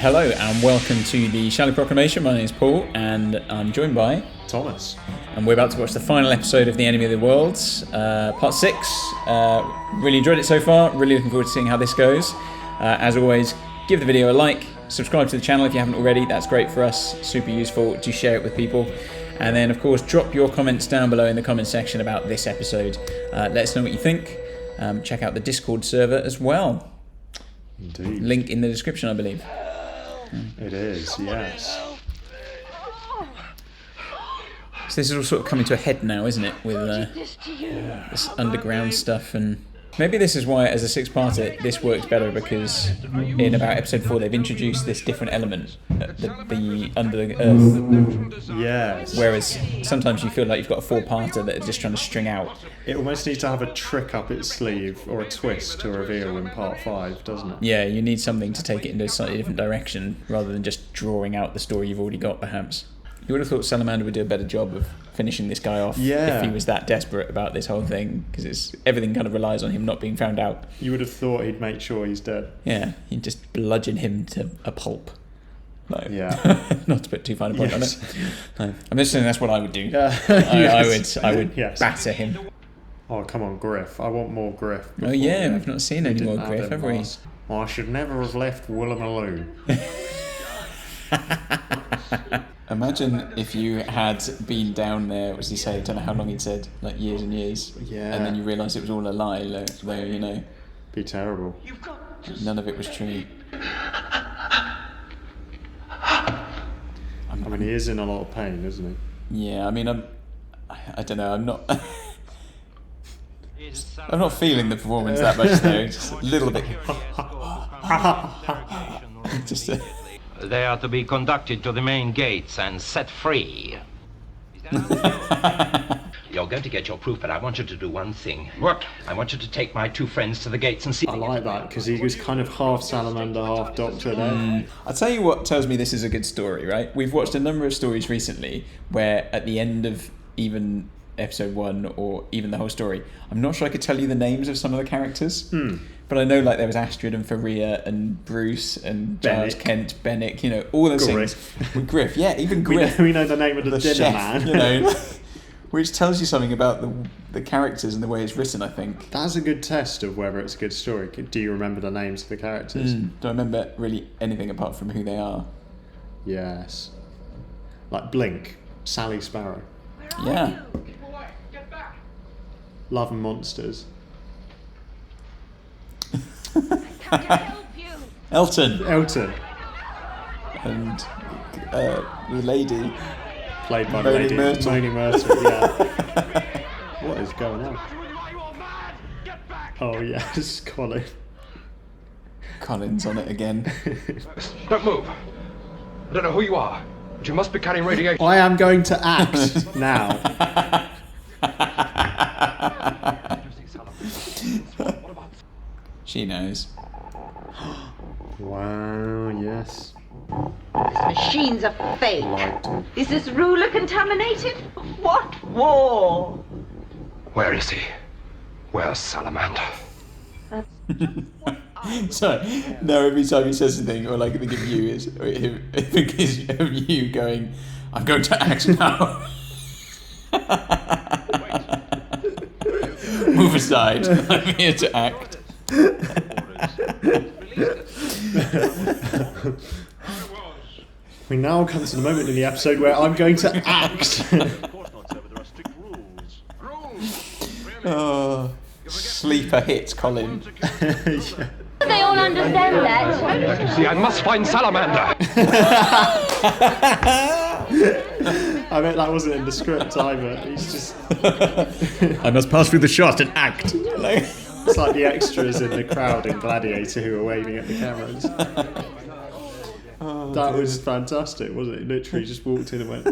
Hello and welcome to the Shallow Proclamation. My name is Paul and I'm joined by Thomas. And we're about to watch the final episode of The Enemy of the World, part 6. Really enjoyed it so far, really looking forward to seeing how this goes. As always, give the video a like, subscribe to the channel if you haven't already, that's great for us, super useful, do share it with people. And then of course drop your comments down below in the comment section about this episode. Let us know what you think. Check out the Discord server as well. Indeed. Link in the description, I believe. It is, yes. So this is all sort of coming to a head now, isn't it? With this underground stuff, and maybe this is why, as a six-parter, this works better because in about episode 4 they've introduced this different element, the under the earth. Yes. Whereas sometimes you feel like you've got a 4-parter that are just trying to string out. It almost needs to have a trick up its sleeve or a twist to reveal in part 5, doesn't it? Yeah, you need something to take it into a slightly different direction rather than just drawing out the story you've already got, perhaps. You would have thought Salamander would do a better job of finishing this guy off if he was that desperate about this whole thing, because everything kind of relies on him not being found out. You would have thought he'd make sure he's dead. Yeah, he'd just bludgeon him to a pulp. No. Yeah. Not to put too fine a point on it. No. I'm just saying that's what I would do. I would batter him. Oh, come on, Griff. I want more Griff. Oh yeah, we've not seen any more Griff, have we? Oh, I should never have left Woolloomooloo. Imagine if you had been down there, what does he say? I don't know how long he'd said, like years and years. Yeah. And then you realise it was all a lie, though, you know. Be terrible. None of it was true. I mean, he is in a lot of pain, isn't he? Yeah, I mean, I don't know, I'm not feeling the performance that much, though. Just a little bit. Just They are to be conducted to the main gates and set free. You're going to get your proof, but I want you to do one thing. What? I want you to take my 2 friends to the gates and see... I like that, because he was kind of half salamander, half doctor there. I'll tell you what tells me this is a good story, right? We've watched a number of stories recently where at the end of even episode 1 or even the whole story, I'm not sure I could tell you the names of some of the characters. But I know, like, there was Astrid and Faria and Bruce and Giles Kent, Bennick, you know, all those things. Griff, yeah, even Griff. We know the name of the dinner chef, man. You know, which tells you something about the characters and the way it's written, I think. That's a good test of whether it's a good story. Do you remember the names of the characters? Don't remember really anything apart from who they are. Yes. Like Blink, Sally Sparrow. Yeah. Love and Monsters. Elton. And the lady. Played by Moaning Myrtle. Moaning Myrtle, yeah. What is going on? Oh yes, Colin. Colin's on it again. Don't move. I don't know who you are, but you must be carrying radiation. I am going to act now. She knows. Wow, yes. This machine's a fake. Liked. Is this ruler contaminated? What war? Where is he? Where's Salamander? Sorry, now every time he says something, or like think of you, is think of you going, I'm going to act now. Move aside, I'm here to act. We now come to the moment in the episode where I'm going to act. Oh, sleeper hits Colin. Yeah. They all understand that. You see, I must find Salamander. I bet that wasn't in the script either. He's just... I must pass through the shot and act. It's like the extras in the crowd in Gladiator who are waving at the cameras. That was fantastic, wasn't it? He literally just walked in and went,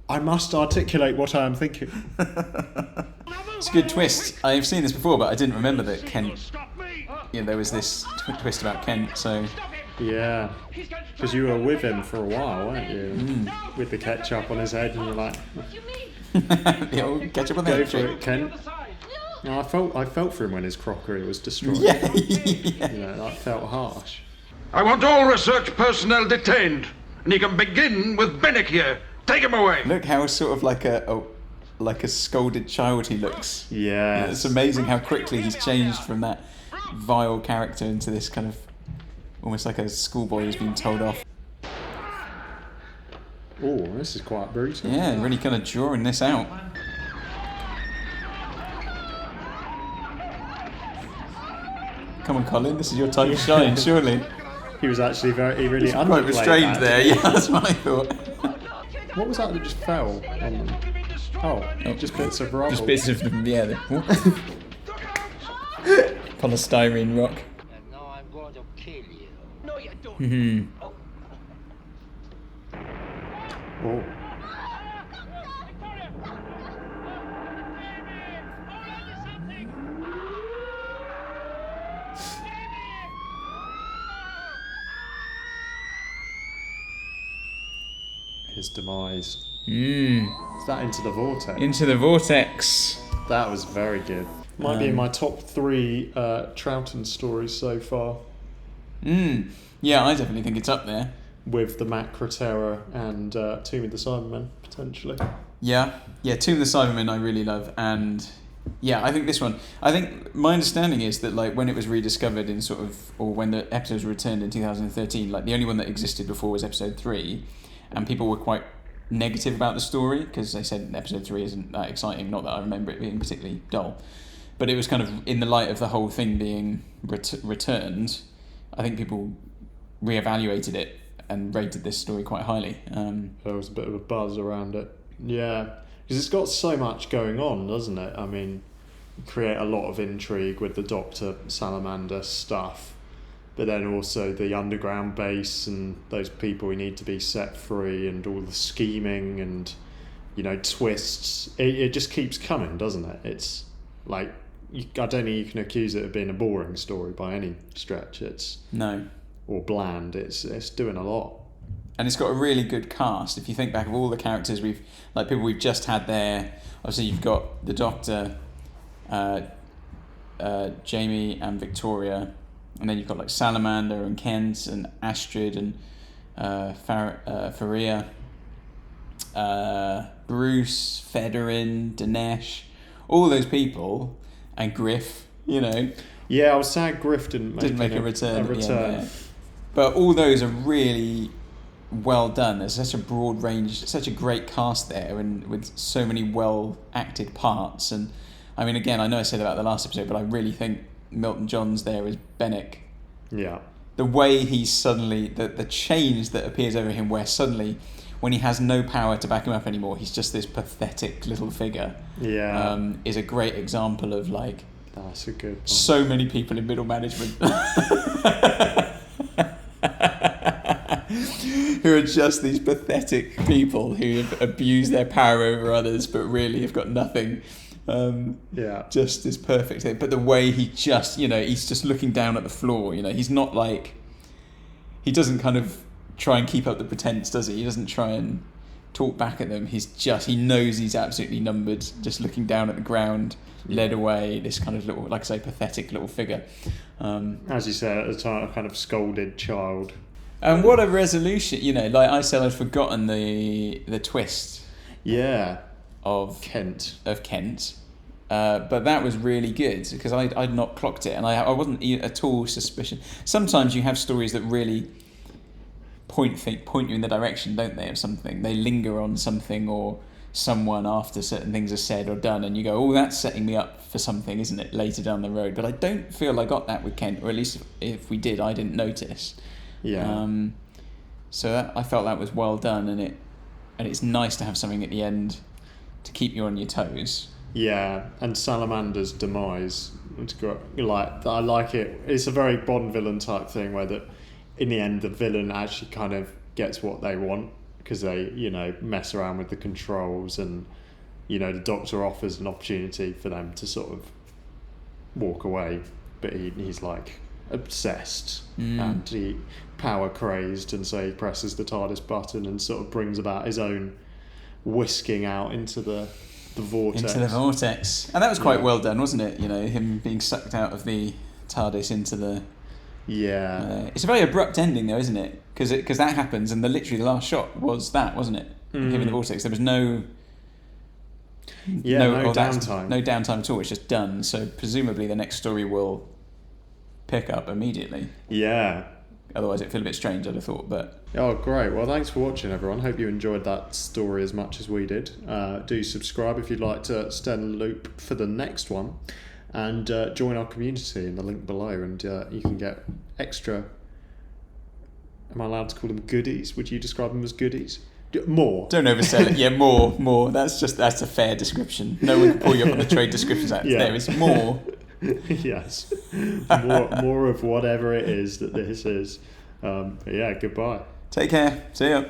I must articulate what I am thinking. It's a good twist. I've seen this before, but I didn't remember that Kent... Yeah, there was this twist about Kent, so... Yeah, because you were with him for a while, weren't you? With the ketchup on his head, and you're like... The old ketchup on the Go head for trick. it, Kent. No, I felt for him when his crockery was destroyed. Yeah. You know, that felt harsh. I want all research personnel detained. And he can begin with Bennick here. Take him away. Look how sort of like a scolded child he looks. Yeah. It's amazing how quickly he's changed from that vile character into this kind of almost like a schoolboy who's been told off. Oh, this is quite brutal. Yeah, really kind of drawing this out. Come on, Colin, this is your time to shine, surely. He was actually he really Quite underplayed restrained that. there, yeah, that's what I thought. What was that just fell on them? Oh, just bits of rubble. Just bits of them, yeah. Polystyrene rock. And now I'm going to kill you. No, you don't. Mm-hmm. Oh. His demise. Is that Into the Vortex? Into the Vortex. That was very good. Might be in my top 3 Troughton stories so far. Yeah, I definitely think it's up there. With the Macra and Tomb of the Cybermen, potentially. Yeah, Tomb of the Cybermen I really love, and yeah, I think this one. I think my understanding is that like when it was rediscovered in sort of, or when the episodes were returned in 2013, like the only one that existed before was episode 3, and people were quite negative about the story because they said episode 3 isn't that exciting. Not that I remember it being particularly dull, but it was kind of in the light of the whole thing being returned. I think people reevaluated it and rated this story quite highly. There was a bit of a buzz around it. Yeah, because it's got so much going on, doesn't it? I mean, create a lot of intrigue with the Doctor Salamander stuff, but then also the underground base and those people who need to be set free and all the scheming and, you know, twists. It just keeps coming, doesn't it? It's like, I don't think you can accuse it of being a boring story by any stretch. No. Or bland. It's doing a lot. And it's got a really good cast. If you think back of all the characters people we've just had there, obviously you've got the Doctor, Jamie and Victoria, and then you've got like Salamander and Kent and Astrid and Faria, Bruce, Federin, Dinesh, all those people, and Griff, you know. Yeah, I was sad Griff didn't make a return. But all those are really well done. There's such a broad range, such a great cast there, and with so many well acted parts. And I mean, again, I know I said about the last episode, but I really think Milton Johns there as Bennick. Yeah. The way he's suddenly, the change that appears over him, where suddenly, when he has no power to back him up anymore, he's just this pathetic little figure. Yeah. Is a great example of like. That's a good one. So many people in middle management. Who are just these pathetic people who abuse their power over others, but really have got nothing. Just this perfect thing. But the way he just, he's just looking down at the floor. He's not like, he doesn't kind of try and keep up the pretense, does he? He doesn't try and talk back at them. He knows he's absolutely numbered, just looking down at the ground, led away, this kind of little, like I say, pathetic little figure. As you said at the time, a kind of scolded child. And what a resolution, like I said, I'd forgotten the twist. Yeah. Of Kent. But that was really good because I'd not clocked it, and I wasn't at all suspicious. Sometimes you have stories that really point you in the direction, don't they, of something. They linger on something or someone after certain things are said or done, and you go, oh, that's setting me up for something, isn't it, later down the road. But I don't feel I got that with Kent, or at least if we did, I didn't notice. Yeah. So I felt that was well done, and it's nice to have something at the end to keep you on your toes. Yeah, and Salamander's demise, I like it. It's a very Bond villain type thing where in the end the villain actually kind of gets what they want because they, mess around with the controls, and, the Doctor offers an opportunity for them to sort of walk away, but he's like obsessed and he power crazed, and so he presses the TARDIS button and sort of brings about his own whisking out into the vortex. Into the vortex. And that was quite well done, wasn't it? Him being sucked out of the TARDIS into the Yeah. It's a very abrupt ending, though, isn't it? Because that happens, and literally the last shot was that, wasn't it? Him in the vortex. There was no downtime. No downtime at all. It's just done. So presumably the next story will pick up immediately. Yeah. Otherwise it'd feel a bit strange, I'd have thought. But oh, great. Well, thanks for watching, everyone. Hope you enjoyed that story as much as we did. Do subscribe if you'd like to stay in the loop for the next one. And join our community in the link below. And you can get extra... Am I allowed to call them goodies? Would you describe them as goodies? More. Don't oversell it. Yeah, more. That's a fair description. No one can pull you up on the Trade Descriptions Act. Yeah. There is more. Yes. More of whatever it is that this is. But yeah, goodbye. Take care. See ya.